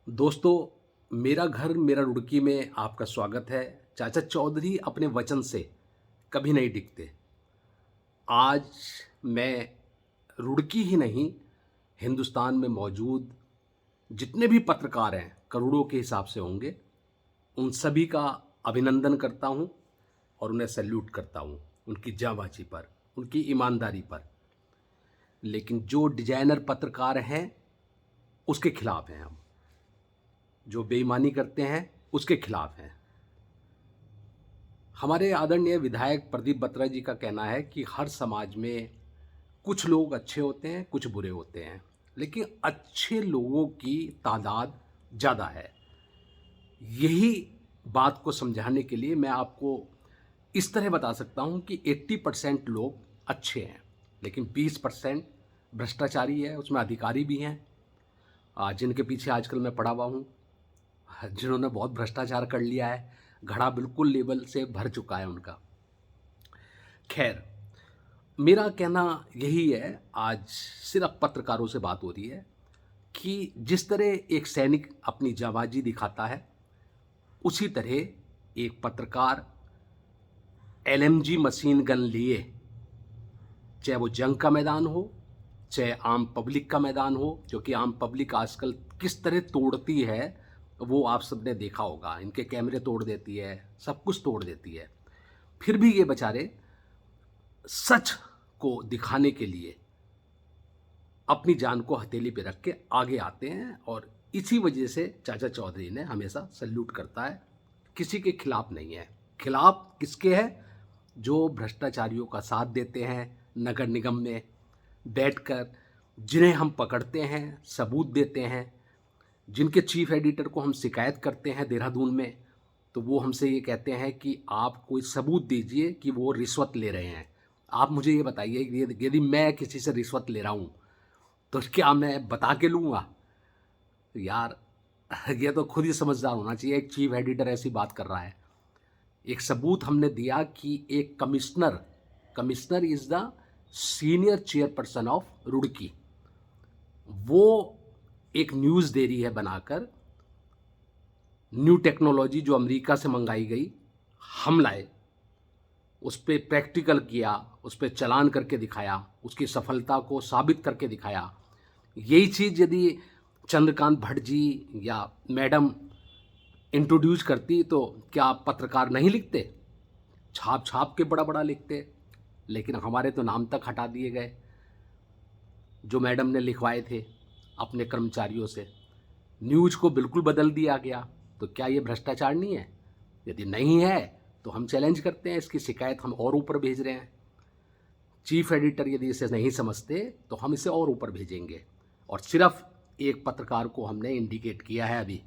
दोस्तों, मेरा घर मेरा रुड़की में आपका स्वागत है। चाचा चौधरी अपने वचन से कभी नहीं डिगते। आज मैं रुड़की ही नहीं, हिंदुस्तान में मौजूद जितने भी पत्रकार हैं, करोड़ों के हिसाब से होंगे, उन सभी का अभिनंदन करता हूं और उन्हें सैल्यूट करता हूं, उनकी जांबाजी पर, उनकी ईमानदारी पर। लेकिन जो डिजाइनर पत्रकार हैं, उसके खिलाफ हैं हम। जो बेईमानी करते हैं, उसके खिलाफ हैं। हमारे आदरणीय विधायक प्रदीप बत्रा जी का कहना है कि हर समाज में कुछ लोग अच्छे होते हैं, कुछ बुरे होते हैं, लेकिन अच्छे लोगों की तादाद ज़्यादा है। यही बात को समझाने के लिए मैं आपको इस तरह बता सकता हूँ कि 80% लोग अच्छे हैं, लेकिन 20% भ्रष्टाचारी है, उसमें अधिकारी भी हैं, जिनके पीछे आजकल मैं पड़ा हुआ हूँ, जिन्होंने बहुत भ्रष्टाचार कर लिया है, घड़ा बिल्कुल लेवल से भर चुका है उनका। खैर, मेरा कहना यही है, आज सिर्फ पत्रकारों से बात हो रही है कि जिस तरह एक सैनिक अपनी जांबाजी दिखाता है, उसी तरह एक पत्रकार एलएमजी मशीन गन लिए, चाहे वो जंग का मैदान हो, चाहे आम पब्लिक का मैदान हो, जो कि आम पब्लिक आजकल किस तरह तोड़ती है वो आप सबने देखा होगा। इनके कैमरे तोड़ देती है, सब कुछ तोड़ देती है। फिर भी ये बेचारे सच को दिखाने के लिए अपनी जान को हथेली पे रख के आगे आते हैं, और इसी वजह से चाचा चौधरी ने हमेशा सल्यूट करता है। किसी के खिलाफ नहीं है। खिलाफ किसके है? जो भ्रष्टाचारियों का साथ देते हैं नगर निगम में बैठकर, जिन्हें हम पकड़ते हैं, सबूत देते हैं, जिनके चीफ एडिटर को हम शिकायत करते हैं देहरादून में, तो वो हमसे ये कहते हैं कि आप कोई सबूत दीजिए कि वो रिश्वत ले रहे हैं। आप मुझे ये बताइए कि यदि मैं किसी से रिश्वत ले रहा हूँ तो क्या मैं बता के लूँगा? यार, ये तो खुद ही समझदार होना चाहिए। एक चीफ एडिटर ऐसी बात कर रहा है। एक सबूत हमने दिया कि एक commissioner is the senior chairperson of Roorkee, वो एक न्यूज़ दे रही है बनाकर, न्यू टेक्नोलॉजी जो अमेरिका से मंगाई गई, हम लाए, उस पर प्रैक्टिकल किया, उस पर चलान करके दिखाया, उसकी सफलता को साबित करके दिखाया। यही चीज़ यदि चंद्रकांत भट्ट जी या मैडम इंट्रोड्यूस करती तो क्या पत्रकार नहीं लिखते? छाप छाप के बड़ा बड़ा लिखते। लेकिन हमारे तो नाम तक हटा दिए गए जो मैडम ने लिखवाए थे अपने कर्मचारियों से। न्यूज़ को बिल्कुल बदल दिया गया। तो क्या ये भ्रष्टाचार नहीं है? यदि नहीं है तो हम चैलेंज करते हैं, इसकी शिकायत हम और ऊपर भेज रहे हैं। चीफ एडिटर यदि इसे नहीं समझते तो हम इसे और ऊपर भेजेंगे। और सिर्फ एक पत्रकार को हमने इंडिकेट किया है अभी,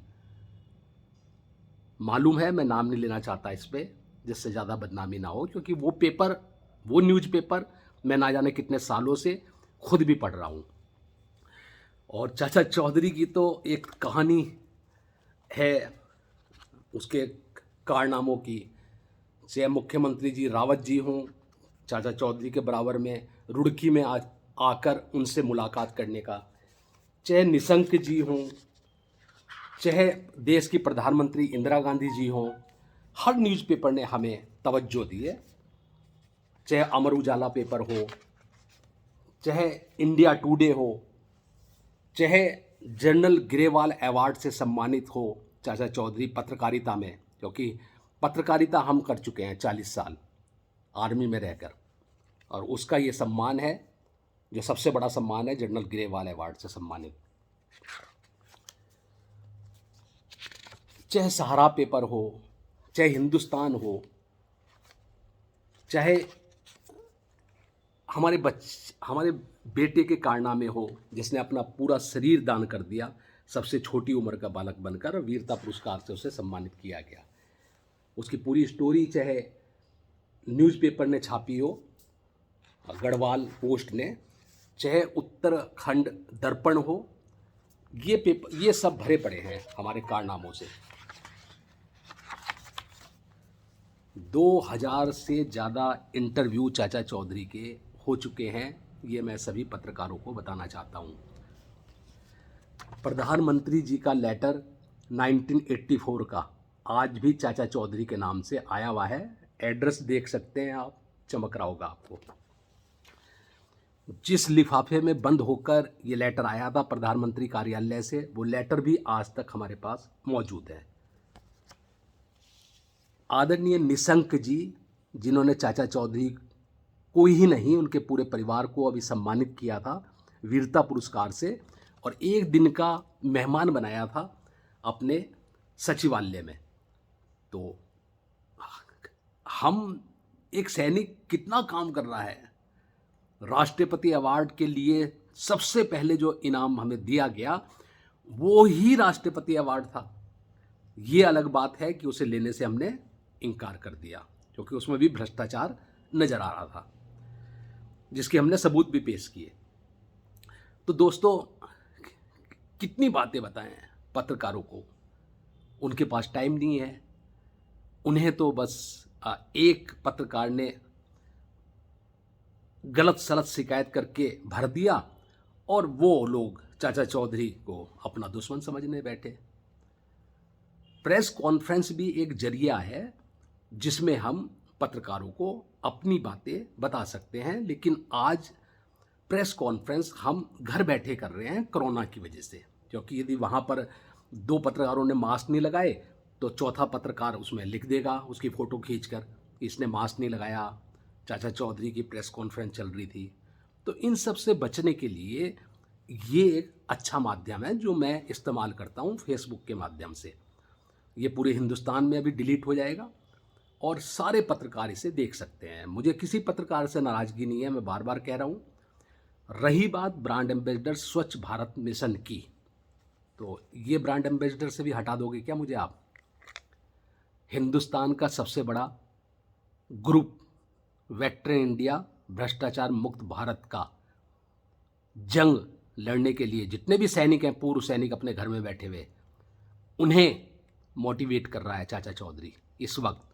मालूम है, मैं नाम नहीं लेना चाहता इस पर, जिससे ज़्यादा बदनामी ना हो, क्योंकि वो न्यूज़पेपर मैं ना जाने कितने सालों से खुद भी पढ़ रहा हूँ। और चाचा चौधरी की तो एक कहानी है उसके कारनामों की। चाहे मुख्यमंत्री जी रावत जी हों, चाचा चौधरी के बराबर में रुड़की में आज आकर उनसे मुलाकात करने का, चाहे निशंक जी हों, चाहे देश की प्रधानमंत्री इंदिरा गांधी जी हों, हर न्यूज़पेपर ने हमें तवज्जो दी है। चाहे अमर उजाला पेपर हो, चाहे इंडिया टुडे हो, चाहे जनरल ग्रेवाल अवार्ड से सम्मानित हो चाचा चौधरी पत्रकारिता में, क्योंकि पत्रकारिता हम कर चुके हैं 40 साल आर्मी में रहकर, और उसका ये सम्मान है जो सबसे बड़ा सम्मान है, जनरल ग्रेवाल अवार्ड से सम्मानित। चाहे सहारा पेपर हो, चाहे हिंदुस्तान हो, चाहे हमारे बेटे के कारनामे हो, जिसने अपना पूरा शरीर दान कर दिया सबसे छोटी उम्र का बालक बनकर, और वीरता पुरस्कार से उसे सम्मानित किया गया। उसकी पूरी स्टोरी चाहे न्यूज़पेपर ने छापी हो, गढ़वाल पोस्ट ने, चाहे उत्तराखंड दर्पण हो, ये सब भरे पड़े हैं हमारे कारनामों से। 2000 से ज़्यादा इंटरव्यू चाचा चौधरी के हो चुके हैं, ये मैं सभी पत्रकारों को बताना चाहता हूँ। प्रधानमंत्री जी का लेटर 1984 का आज भी चाचा चौधरी के नाम से आया हुआ है। एड्रेस देख सकते हैं आप, चमक रहा होगा आपको। जिस लिफाफे में बंद होकर ये लेटर आया था प्रधानमंत्री कार्यालय से, वो लेटर भी आज तक हमारे पास मौजूद है। आदरणीय निशंक जी, जिन्होंने चाचा चौधरी को ही नहीं उनके पूरे परिवार को अभी सम्मानित किया था वीरता पुरस्कार से, और एक दिन का मेहमान बनाया था अपने सचिवालय में। तो हम, एक सैनिक कितना काम कर रहा है। राष्ट्रपति अवार्ड के लिए सबसे पहले जो इनाम हमें दिया गया वो ही राष्ट्रपति अवार्ड था। ये अलग बात है कि उसे लेने से हमने इनकार कर दिया, क्योंकि उसमें भी भ्रष्टाचार नजर आ रहा था, जिसके हमने सबूत भी पेश किए। तो दोस्तों, कितनी बातें बताएं पत्रकारों को, उनके पास टाइम नहीं है। उन्हें तो बस एक पत्रकार ने गलत सलत शिकायत करके भर दिया और वो लोग चाचा चौधरी को अपना दुश्मन समझने बैठे। प्रेस कॉन्फ्रेंस भी एक जरिया है जिसमें हम पत्रकारों को अपनी बातें बता सकते हैं, लेकिन आज प्रेस कॉन्फ्रेंस हम घर बैठे कर रहे हैं कोरोना की वजह से, क्योंकि यदि वहाँ पर 2 पत्रकारों ने मास्क नहीं लगाए तो चौथा पत्रकार उसमें लिख देगा उसकी फ़ोटो खींचकर, इसने मास्क नहीं लगाया, चाचा चौधरी की प्रेस कॉन्फ्रेंस चल रही थी। तो इन सब से बचने के लिए ये एक अच्छा माध्यम है जो मैं इस्तेमाल करता हूँ, फेसबुक के माध्यम से। ये पूरे हिंदुस्तान में अभी डिलीट हो जाएगा और सारे पत्रकार इसे देख सकते हैं। मुझे किसी पत्रकार से नाराज़गी नहीं है, मैं बार बार कह रहा हूँ। रही बात ब्रांड एम्बेसडर स्वच्छ भारत मिशन की, तो ये ब्रांड एम्बेसडर से भी हटा दोगे क्या मुझे आप? हिंदुस्तान का सबसे बड़ा ग्रुप वेक्टर इंडिया भ्रष्टाचार मुक्त भारत का जंग लड़ने के लिए जितने भी सैनिक हैं, पूर्व सैनिक अपने घर में बैठे हुए, उन्हें मोटिवेट कर रहा है चाचा चौधरी। इस वक्त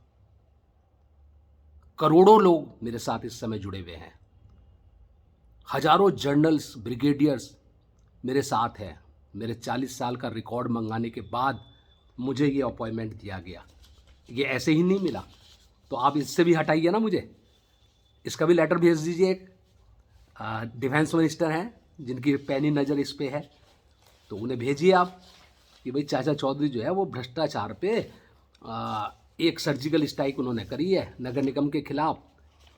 करोड़ों लोग मेरे साथ इस समय जुड़े हुए हैं, हजारों जर्नल्स, ब्रिगेडियर्स मेरे साथ हैं। मेरे 40 साल का रिकॉर्ड मंगाने के बाद मुझे ये अपॉइंटमेंट दिया गया, ये ऐसे ही नहीं मिला। तो आप इससे भी हटाइए ना मुझे, इसका भी लेटर भेज दीजिए। एक डिफेंस मिनिस्टर हैं जिनकी पैनी नज़र इस पे है, तो उन्हें भेजिए आप कि भाई चाचा चौधरी जो है वो भ्रष्टाचार पे एक सर्जिकल स्ट्राइक उन्होंने करी है नगर निगम के खिलाफ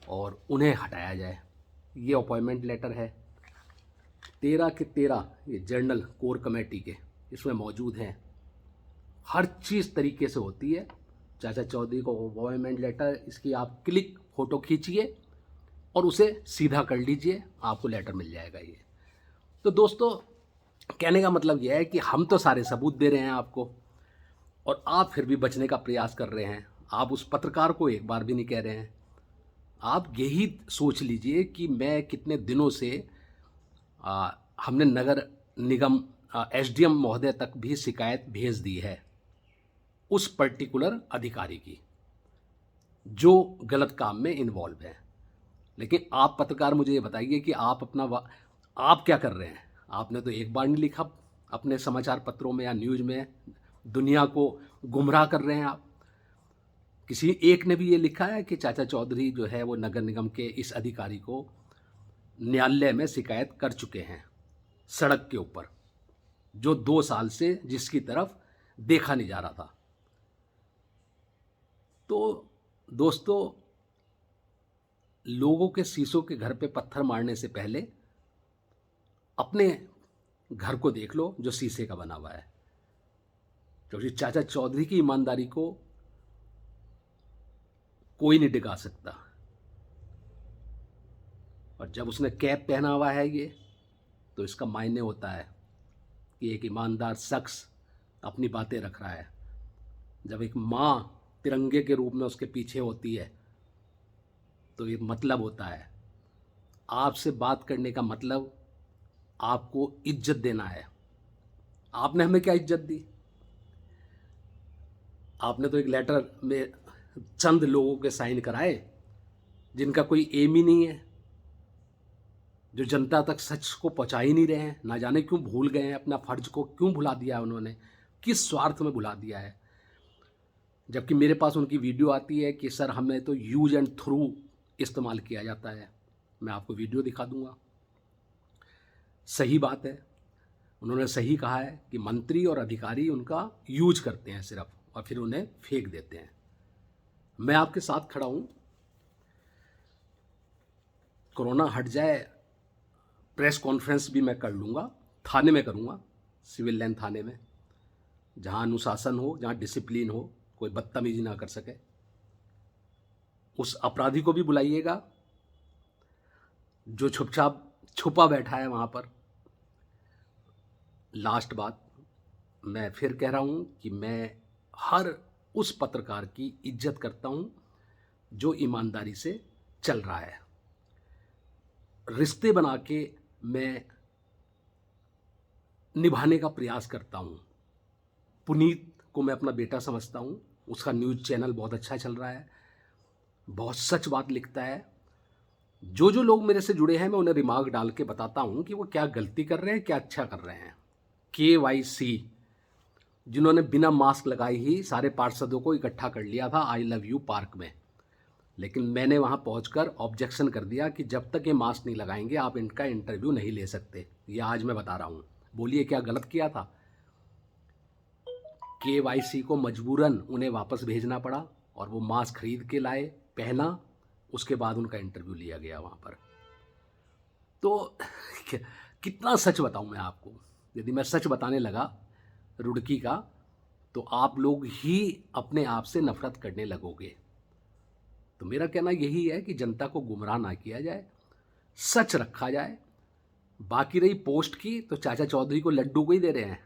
और उन्हें हटाया जाए। ये अपॉइंटमेंट लेटर है 13 के 13, ये जर्नल कोर कमेटी के इसमें मौजूद हैं। हर चीज़ तरीके से होती है। चाचा चौधरी को अपॉइंटमेंट लेटर, इसकी आप क्लिक फ़ोटो खींचिए और उसे सीधा कर लीजिए, आपको लेटर मिल जाएगा ये। तो दोस्तों, कहने का मतलब यह है कि हम तो सारे सबूत दे रहे हैं आपको और आप फिर भी बचने का प्रयास कर रहे हैं। आप उस पत्रकार को एक बार भी नहीं कह रहे हैं। आप यही सोच लीजिए कि मैं कितने दिनों से हमने नगर निगम एसडीएम महोदय तक भी शिकायत भेज दी है उस पर्टिकुलर अधिकारी की जो गलत काम में इन्वॉल्व है। लेकिन आप पत्रकार मुझे ये बताइए कि आप क्या कर रहे हैं? आपने तो एक बार नहीं लिखा अपने समाचार पत्रों में या न्यूज़ में, दुनिया को गुमराह कर रहे हैं आप। किसी एक ने भी ये लिखा है कि चाचा चौधरी जो है वो नगर निगम के इस अधिकारी को न्यायालय में शिकायत कर चुके हैं सड़क के ऊपर, जो 2 साल से जिसकी तरफ देखा नहीं जा रहा था। तो दोस्तों, लोगों के शीशों के घर पे पत्थर मारने से पहले अपने घर को देख लो जो शीशे का बना हुआ है, क्योंकि चाचा चौधरी की ईमानदारी को कोई नहीं डिगा सकता। और जब उसने कैप पहना हुआ है ये, तो इसका मायने होता है कि एक ईमानदार शख्स अपनी बातें रख रहा है। जब एक माँ तिरंगे के रूप में उसके पीछे होती है तो ये मतलब होता है आपसे बात करने का मतलब आपको इज्जत देना है। आपने हमें क्या इज्जत दी? आपने तो एक लेटर में चंद लोगों के साइन कराए जिनका कोई एम ही नहीं है, जो जनता तक सच को पहुंचा ही नहीं रहे हैं। ना जाने क्यों भूल गए हैं, अपना फर्ज को क्यों भुला दिया उन्होंने। किस स्वार्थ में बुला दिया है। जबकि मेरे पास उनकी वीडियो आती है कि सर हमें तो यूज एंड थ्रू इस्तेमाल किया जाता है। मैं आपको वीडियो दिखा दूंगा। सही बात है, उन्होंने सही कहा है कि मंत्री और अधिकारी उनका यूज करते हैं सिर्फ, और फिर उन्हें फेंक देते हैं। मैं आपके साथ खड़ा हूँ। कोरोना हट जाए, प्रेस कॉन्फ्रेंस भी मैं कर लूँगा, थाने में करूँगा, सिविल लाइन थाने में, जहाँ अनुशासन हो, जहाँ डिसिप्लिन हो, कोई बदतमीजी ना कर सके। उस अपराधी को भी बुलाइएगा जो चुपचाप छुपा बैठा है वहाँ पर। लास्ट बात, मैं फिर कह रहा हूँ कि मैं हर उस पत्रकार की इज्जत करता हूँ जो ईमानदारी से चल रहा है। रिश्ते बना के मैं निभाने का प्रयास करता हूँ। पुनीत को मैं अपना बेटा समझता हूँ, उसका न्यूज़ चैनल बहुत अच्छा चल रहा है, बहुत सच बात लिखता है। जो जो लोग मेरे से जुड़े हैं मैं उन्हें रिमार्क डाल के बताता हूँ कि वो क्या गलती कर रहे हैं, क्या अच्छा कर रहे हैं। KYC जिन्होंने बिना मास्क लगाए ही सारे पार्षदों को इकट्ठा कर लिया था आई लव यू पार्क में, लेकिन मैंने वहाँ पहुँचकर ऑब्जेक्शन कर दिया कि जब तक ये मास्क नहीं लगाएंगे आप इनका इंटरव्यू नहीं ले सकते। ये आज मैं बता रहा हूँ। बोलिए क्या गलत किया था? KYC को मजबूरन उन्हें वापस भेजना पड़ा और वो मास्क खरीद के लाए, पहना, उसके बाद उनका इंटरव्यू लिया गया वहाँ पर। तो कितना सच बताऊँ मैं आपको? यदि मैं सच बताने लगा रुड़की का तो आप लोग ही अपने आप से नफरत करने लगोगे। तो मेरा कहना यही है कि जनता को गुमराह ना किया जाए, सच रखा जाए। बाकी रही पोस्ट की, तो चाचा चौधरी को लड्डू को ही दे रहे हैं,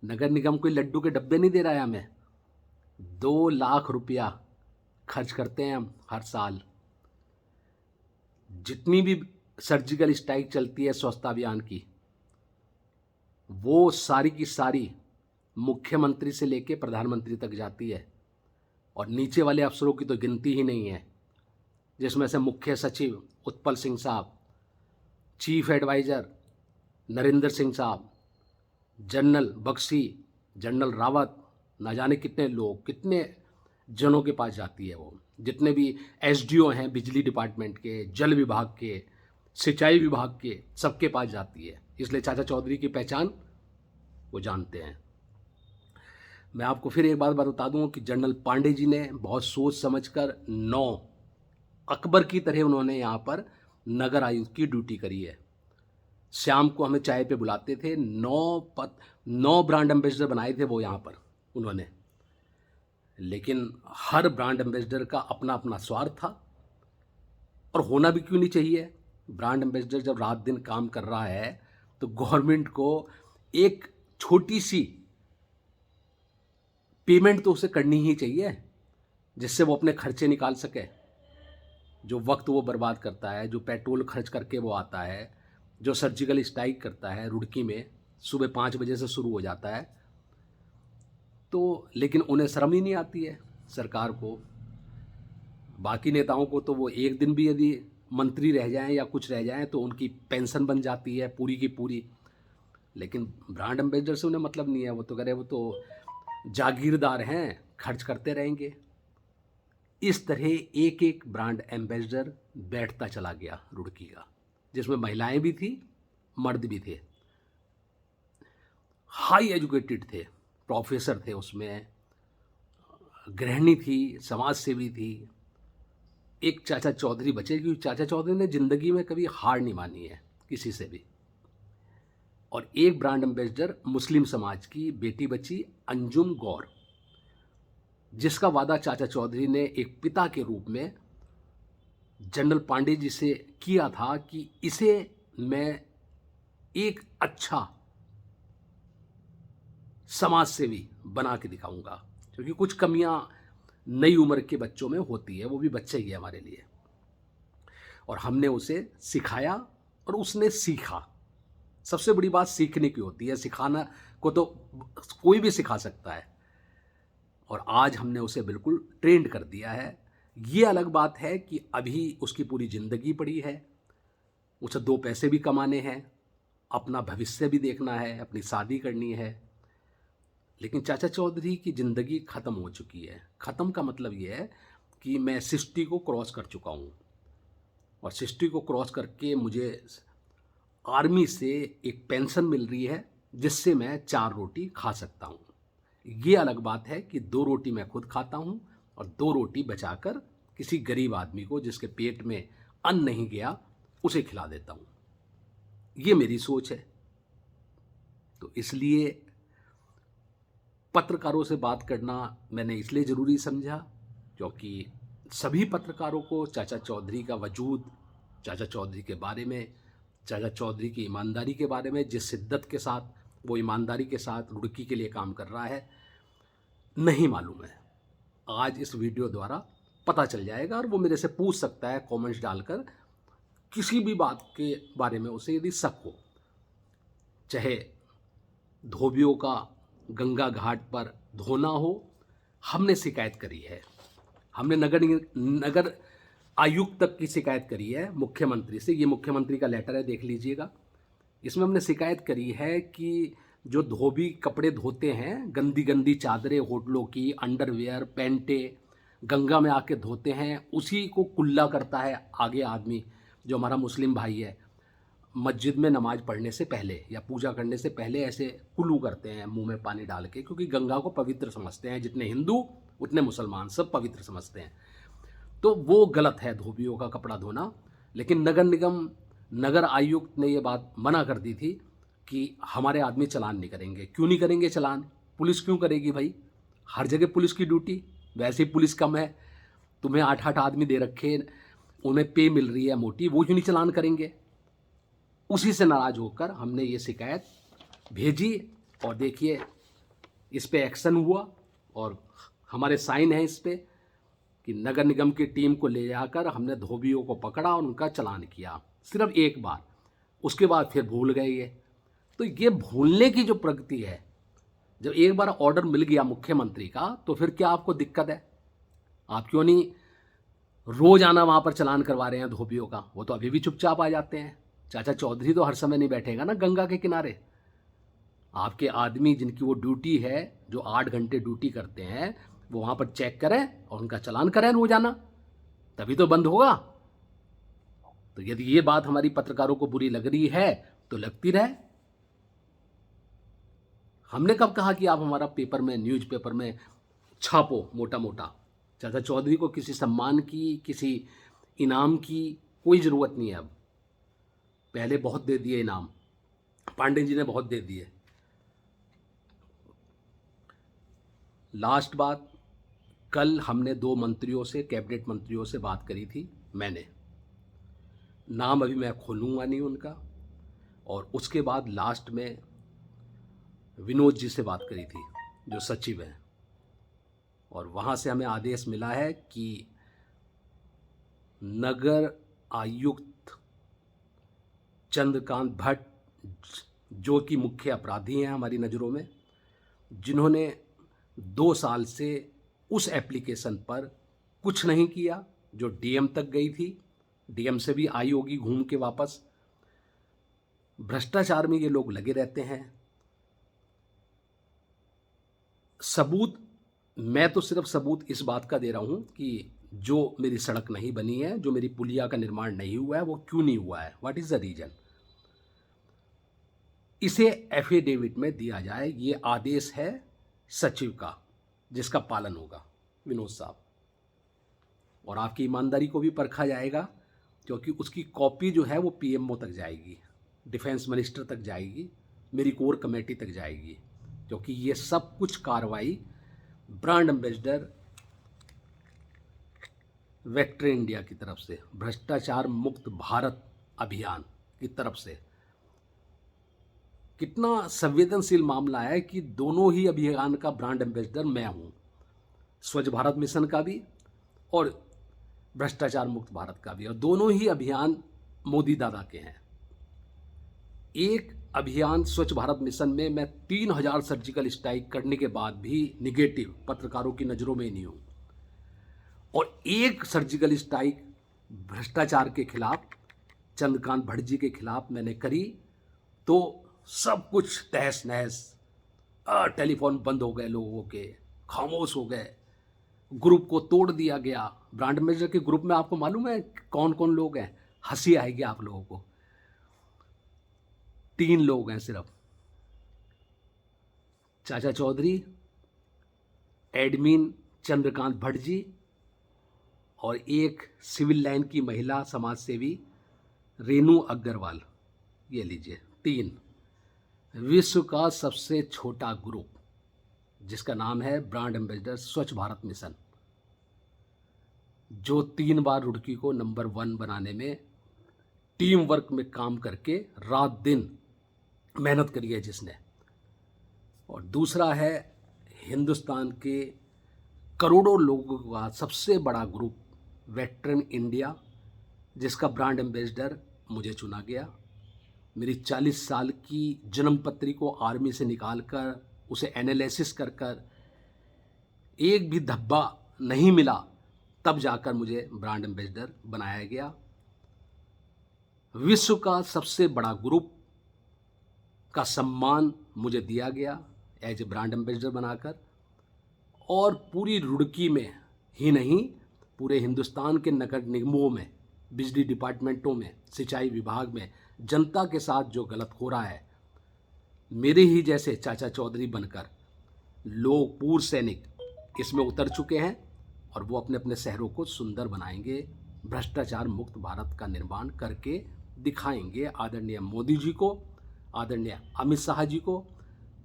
नगर निगम कोई लड्डू के डब्बे नहीं दे रहा है हमें। 2 लाख रुपया खर्च करते हैं हम हर साल। जितनी भी सर्जिकल स्ट्राइक चलती है स्वच्छता अभियान की, वो सारी की सारी मुख्यमंत्री से लेके प्रधानमंत्री तक जाती है, और नीचे वाले अफसरों की तो गिनती ही नहीं है, जिसमें से मुख्य सचिव उत्पल सिंह साहब, चीफ एडवाइज़र नरेंद्र सिंह साहब, जनरल बख्शी, जनरल रावत, ना जाने कितने लोग, कितने जनों के पास जाती है वो। जितने भी SDO हैं बिजली डिपार्टमेंट के, जल विभाग के, सिंचाई विभाग के, सबके पास जाती है। इसलिए चाचा चौधरी की पहचान वो जानते हैं। मैं आपको फिर एक बात बता दूं कि जनरल पांडे जी ने बहुत सोच समझकर 9 अकबर की तरह उन्होंने यहाँ पर नगर आयुक्त की ड्यूटी करी है। शाम को हमें चाय पे बुलाते थे, 9 ब्रांड एम्बेसडर बनाए थे वो यहाँ पर उन्होंने। लेकिन हर ब्रांड एम्बेसडर का अपना अपना स्वार्थ था, और होना भी क्यों नहीं चाहिए। ब्रांड एम्बेसडर जब रात दिन काम कर रहा है तो गवर्नमेंट को एक छोटी सी पेमेंट तो उसे करनी ही चाहिए, जिससे वो अपने खर्चे निकाल सके। जो वक्त वो बर्बाद करता है, जो पेट्रोल खर्च करके वो आता है, जो सर्जिकल स्ट्राइक करता है रुड़की में, सुबह 5 बजे से शुरू हो जाता है, तो लेकिन उन्हें शर्म ही नहीं आती है सरकार को। बाकी नेताओं को तो वो एक दिन भी यदि मंत्री रह जाएं या कुछ रह जाएं तो उनकी पेंशन बन जाती है पूरी की पूरी, लेकिन ब्रांड एम्बेसडर से उन्हें मतलब नहीं है। वो तो कह रहे वो तो जागीरदार हैं, खर्च करते रहेंगे। इस तरह एक एक ब्रांड एम्बेसडर बैठता चला गया रुड़की का, जिसमें महिलाएं भी थी, मर्द भी थे, हाई एजुकेटेड थे, प्रोफेसर थे उसमें, गृहिणी थी, समाज सेवी थी। एक चाचा चौधरी बचे, क्योंकि चाचा चौधरी ने ज़िंदगी में कभी हार नहीं मानी है किसी से भी। और एक ब्रांड एम्बेसडर मुस्लिम समाज की बेटी बची, अंजुम गौर, जिसका वादा चाचा चौधरी ने एक पिता के रूप में जनरल पांडे जी से किया था कि इसे मैं एक अच्छा समाज सेवी बना के दिखाऊंगा, क्योंकि कुछ कमियां नई उम्र के बच्चों में होती है, वो भी बच्चे ही है हमारे लिए, और हमने उसे सिखाया और उसने सीखा। सबसे बड़ी बात सीखने की होती है, सिखाना को तो कोई भी सिखा सकता है, और आज हमने उसे बिल्कुल ट्रेंड कर दिया है। ये अलग बात है कि अभी उसकी पूरी ज़िंदगी पड़ी है, उसे 2 पैसे भी कमाने हैं, अपना भविष्य भी देखना है, अपनी शादी करनी है। लेकिन चाचा चौधरी की ज़िंदगी ख़त्म हो चुकी है। ख़त्म का मतलब ये है कि मैं 60 को क्रॉस कर चुका हूँ, और 60 को क्रॉस करके मुझे आर्मी से एक पेंशन मिल रही है जिससे मैं 4 रोटी खा सकता हूँ। ये अलग बात है कि 2 रोटी मैं खुद खाता हूँ और 2 रोटी बचाकर किसी गरीब आदमी को जिसके पेट में अन्न नहीं गया उसे खिला देता हूँ। ये मेरी सोच है। तो इसलिए पत्रकारों से बात करना मैंने इसलिए ज़रूरी समझा क्योंकि सभी पत्रकारों को चाचा चौधरी का वजूद, चाचा चौधरी के बारे में, चाचा चौधरी की ईमानदारी के बारे में, जिस शिद्दत के साथ वो ईमानदारी के साथ रुड़की के लिए काम कर रहा है, नहीं मालूम है। आज इस वीडियो द्वारा पता चल जाएगा और वो मेरे से पूछ सकता है कमेंट्स डालकर किसी भी बात के बारे में उसे यदि शक हो। चाहे धोबियों का गंगा घाट पर धोना हो, हमने शिकायत करी है। हमने नगर आयुक्त तक की शिकायत करी है मुख्यमंत्री से। ये मुख्यमंत्री का लेटर है, देख लीजिएगा। इसमें हमने शिकायत करी है कि जो धोबी कपड़े धोते हैं, गंदी गंदी चादरें होटलों की, अंडरवेयर, पैंटे गंगा में आके धोते हैं, उसी को कुल्ला करता है आगे आदमी जो हमारा मुस्लिम भाई है। मस्जिद में नमाज़ पढ़ने से पहले या पूजा करने से पहले ऐसे कुल्लू करते हैं मुंह में पानी डाल के, क्योंकि गंगा को पवित्र समझते हैं। जितने हिंदू उतने मुसलमान सब पवित्र समझते हैं। तो वो गलत है धोबियों का कपड़ा धोना। लेकिन नगर निगम, नगर आयुक्त ने ये बात मना कर दी थी कि हमारे आदमी चालान नहीं करेंगे। क्यों नहीं करेंगे चालान? पुलिस क्यों करेगी भाई? हर जगह पुलिस की ड्यूटी, वैसे ही पुलिस कम है। तुम्हें 8-8 आदमी दे रखे, उन्हें पे मिल रही है मोटी, वो क्यों नहीं चालान करेंगे? उसी से नाराज़ होकर हमने ये शिकायत भेजी और देखिए इस पे एक्शन हुआ और हमारे साइन है इस पे कि नगर निगम की टीम को ले जाकर हमने धोबियों को पकड़ा और उनका चालान किया, सिर्फ एक बार। उसके बाद फिर भूल गए ये। तो ये भूलने की जो प्रगति है, जब एक बार ऑर्डर मिल गया मुख्यमंत्री का तो फिर क्या आपको दिक्कत है? आप क्यों नहीं रोज आना वहाँ पर चालान करवा रहे हैं धोबियों का? वो तो अभी भी चुपचाप आ जाते हैं। चाचा चौधरी तो हर समय नहीं बैठेगा ना गंगा के किनारे। आपके आदमी जिनकी वो ड्यूटी है, जो 8 घंटे ड्यूटी करते हैं, वो वहाँ पर चेक करें और उनका चालान करें रोजाना, तभी तो बंद होगा। तो यदि ये बात हमारी पत्रकारों को बुरी लग रही है तो लगती रहे। हमने कब कहा कि आप हमारा पेपर में, न्यूज़पेपर में छापो मोटा मोटा? चाचा चौधरी को किसी सम्मान की, किसी इनाम की कोई ज़रूरत नहीं है अब। पहले बहुत दे दिए इनाम, पांडे जी ने बहुत दे दिए। लास्ट बात, कल हमने 2 मंत्रियों से, कैबिनेट मंत्रियों से बात करी थी। मैंने नाम अभी मैं खोलूँगा नहीं उनका। और उसके बाद लास्ट में विनोद जी से बात करी थी जो सचिव हैं, और वहाँ से हमें आदेश मिला है कि नगर आयुक्त चंद्रकांत भट्ट, जो कि मुख्य अपराधी हैं हमारी नज़रों में, जिन्होंने 2 साल से उस एप्लीकेशन पर कुछ नहीं किया जो डीएम तक गई थी, डीएम से भी आई होगी घूम के वापस। भ्रष्टाचार में ये लोग लगे रहते हैं। सबूत, मैं तो सिर्फ सबूत इस बात का दे रहा हूँ कि जो मेरी सड़क नहीं बनी है, जो मेरी पुलिया का निर्माण नहीं हुआ है, वो क्यों नहीं हुआ है, व्हाट इज़ द रीजन, इसे एफिडेविट में दिया जाए। ये आदेश है सचिव का, जिसका पालन होगा विनोद साहब। और आपकी ईमानदारी को भी परखा जाएगा, क्योंकि उसकी कॉपी जो है वो पीएमओ तक जाएगी, डिफेंस मिनिस्टर तक जाएगी, मेरी कोर कमेटी तक जाएगी, क्योंकि ये सब कुछ कार्रवाई ब्रांड एम्बेसडर वेक्टर इंडिया की तरफ से, भ्रष्टाचार मुक्त भारत अभियान की तरफ से। कितना संवेदनशील मामला है कि दोनों ही अभियान का ब्रांड एम्बेसडर मैं हूँ, स्वच्छ भारत मिशन का भी और भ्रष्टाचार मुक्त भारत का भी, और दोनों ही अभियान मोदी दादा के हैं। एक अभियान स्वच्छ भारत मिशन में मैं 3000 सर्जिकल स्ट्राइक करने के बाद भी निगेटिव, पत्रकारों की नज़रों में नहीं हूँ, और एक सर्जिकल स्ट्राइक भ्रष्टाचार के खिलाफ, चंद्रकांत भट्ट जी के खिलाफ मैंने करी, तो सब कुछ तहस नहस, टेलीफोन बंद हो गए, लोगों के खामोश हो गए, ग्रुप को तोड़ दिया गया। ब्रांड एम्बेसडर के ग्रुप में आपको मालूम है कौन कौन लोग हैं? हंसी आएगी आप लोगों को। 3 लोग हैं सिर्फ, चाचा चौधरी, एडमिन चंद्रकांत भट्ट जी और एक सिविल लाइन की महिला समाज सेवी रेनू अग्रवाल। ये लीजिए 3। विश्व का सबसे छोटा ग्रुप जिसका नाम है ब्रांड एम्बेसडर स्वच्छ भारत मिशन, जो 3 बार रुड़की को नंबर 1 बनाने में टीम वर्क में काम करके रात दिन मेहनत करी है जिसने। और दूसरा है हिंदुस्तान के करोड़ों लोगों का सबसे बड़ा ग्रुप वेटरन इंडिया, जिसका ब्रांड एम्बेसडर मुझे चुना गया। मेरी 40 साल की जन्मपत्री को आर्मी से निकाल कर उसे एनालिसिस कर कर एक भी धब्बा नहीं मिला, तब जाकर मुझे ब्रांड एम्बेसडर बनाया गया। विश्व का सबसे बड़ा ग्रुप का सम्मान मुझे दिया गया एज ए ब्रांड एम्बेसडर बनाकर। और पूरी रुड़की में ही नहीं, पूरे हिंदुस्तान के नगर निगमों में, बिजली डिपार्टमेंटों में, सिंचाई विभाग में जनता के साथ जो गलत हो रहा है, मेरे ही जैसे चाचा चौधरी बनकर लोग, पूर्व सैनिक इसमें उतर चुके हैं और वो अपने अपने शहरों को सुंदर बनाएंगे, भ्रष्टाचार मुक्त भारत का निर्माण करके दिखाएंगे। आदरणीय मोदी जी को, आदरणीय अमित शाह जी को,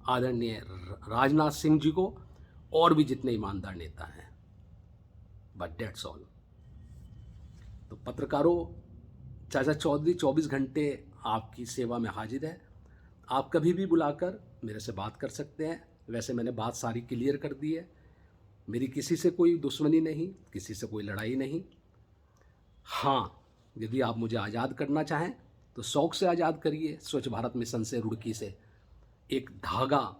आदरणीय राजनाथ सिंह जी को और भी जितने ईमानदार नेता हैं। But that's all. तो पत्रकारों, चाचा चौधरी 24 घंटे आपकी सेवा में हाजिर है। आप कभी भी बुलाकर मेरे से बात कर सकते हैं। वैसे मैंने बात सारी क्लियर कर दी है। मेरी किसी से कोई दुश्मनी नहीं, किसी से कोई लड़ाई नहीं। हाँ, यदि आप मुझे आज़ाद करना चाहें तो शौक़ से आज़ाद करिए। स्वच्छ भारत मिशन से, रुड़की से एक धागा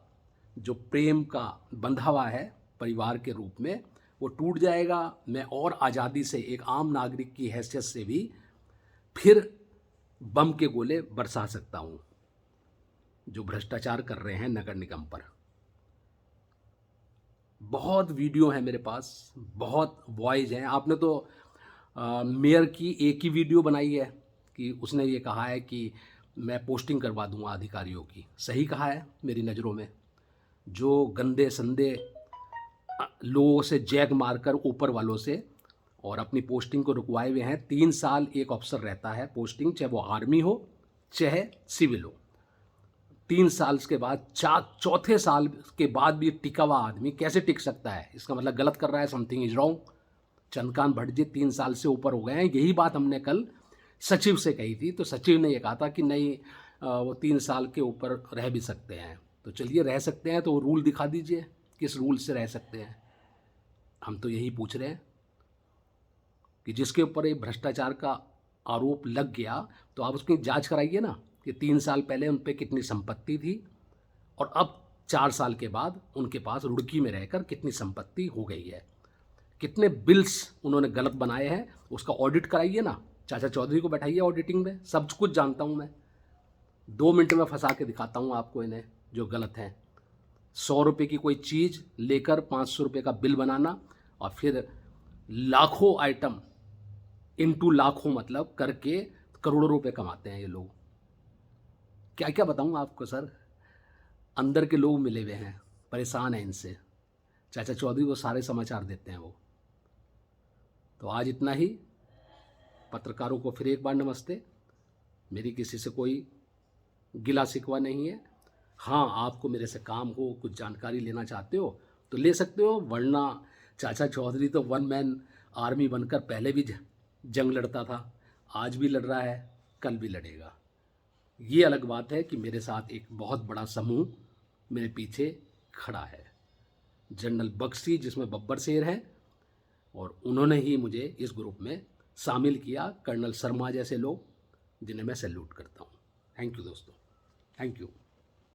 जो प्रेम का बंधा हुआ है परिवार के रूप में, वो टूट जाएगा। मैं और आज़ादी से, एक आम नागरिक की हैसियत से भी फिर बम के गोले बरसा सकता हूँ जो भ्रष्टाचार कर रहे हैं नगर निगम पर। बहुत वीडियो हैं मेरे पास, बहुत वॉइस हैं। आपने तो मेयर की एक ही वीडियो बनाई है कि उसने ये कहा है कि मैं पोस्टिंग करवा दूंगा अधिकारियों की। सही कहा है मेरी नज़रों में। जो गंदे संदे लोगों से जैक मारकर ऊपर वालों से और अपनी पोस्टिंग को रुकवाए हुए हैं। 3 साल एक अफसर रहता है पोस्टिंग, चाहे वो आर्मी हो चाहे सिविल हो। 3 साल के बाद, चौथे साल के बाद भी टिका हुआ आदमी कैसे टिक सकता है? इसका मतलब गलत कर रहा है, something is wrong. Chandrakant Bhatt ji 3 साल से ऊपर हो गए हैं। यही बात हमने कल सचिव से कही थी, तो सचिव ने ये कहा था कि नहीं, वो 3 साल के ऊपर रह भी सकते हैं। तो चलिए, रह सकते हैं तो वो रूल दिखा दीजिए, किस रूल से रह सकते हैं। हम तो यही पूछ रहे हैं कि जिसके ऊपर एक भ्रष्टाचार का आरोप लग गया तो आप उसकी जांच कराइए ना कि 3 साल पहले उन पर कितनी संपत्ति थी और अब 4 साल के बाद उनके पास रुड़की में रहकर कितनी संपत्ति हो गई है, कितने बिल्स उन्होंने गलत बनाए हैं, उसका ऑडिट कराइए ना। चाचा चौधरी को बैठाइए ऑडिटिंग में, सब कुछ जानता हूँ मैं। 2 मिनट में फंसा के दिखाता हूँ आपको इन्हें जो गलत हैं। 100 रुपये की कोई चीज़ लेकर 500 रुपये का बिल बनाना और फिर लाखों आइटम इनटू लाखों मतलब करके करोड़ों रुपए कमाते हैं ये लोग। क्या क्या बताऊँ आपको सर। अंदर के लोग मिले हुए हैं, परेशान हैं इनसे। चाचा चौधरी को सारे समाचार देते हैं वो। तो आज इतना ही। पत्रकारों को फिर एक बार नमस्ते। मेरी किसी से कोई गिला शिकवा नहीं है। हाँ, आपको मेरे से काम हो, कुछ जानकारी लेना चाहते हो तो ले सकते हो, वरना चाचा चौधरी तो 1 मैन आर्मी बनकर पहले भी जंग लड़ता था, आज भी लड़ रहा है, कल भी लड़ेगा। ये अलग बात है कि मेरे साथ एक बहुत बड़ा समूह मेरे पीछे खड़ा है। जनरल बख्शी, जिसमें बब्बर शेर हैं, और उन्होंने ही मुझे इस ग्रुप में शामिल किया। कर्नल शर्मा जैसे लोग, जिन्हें मैं सैल्यूट करता हूँ। थैंक यू दोस्तों, थैंक यू।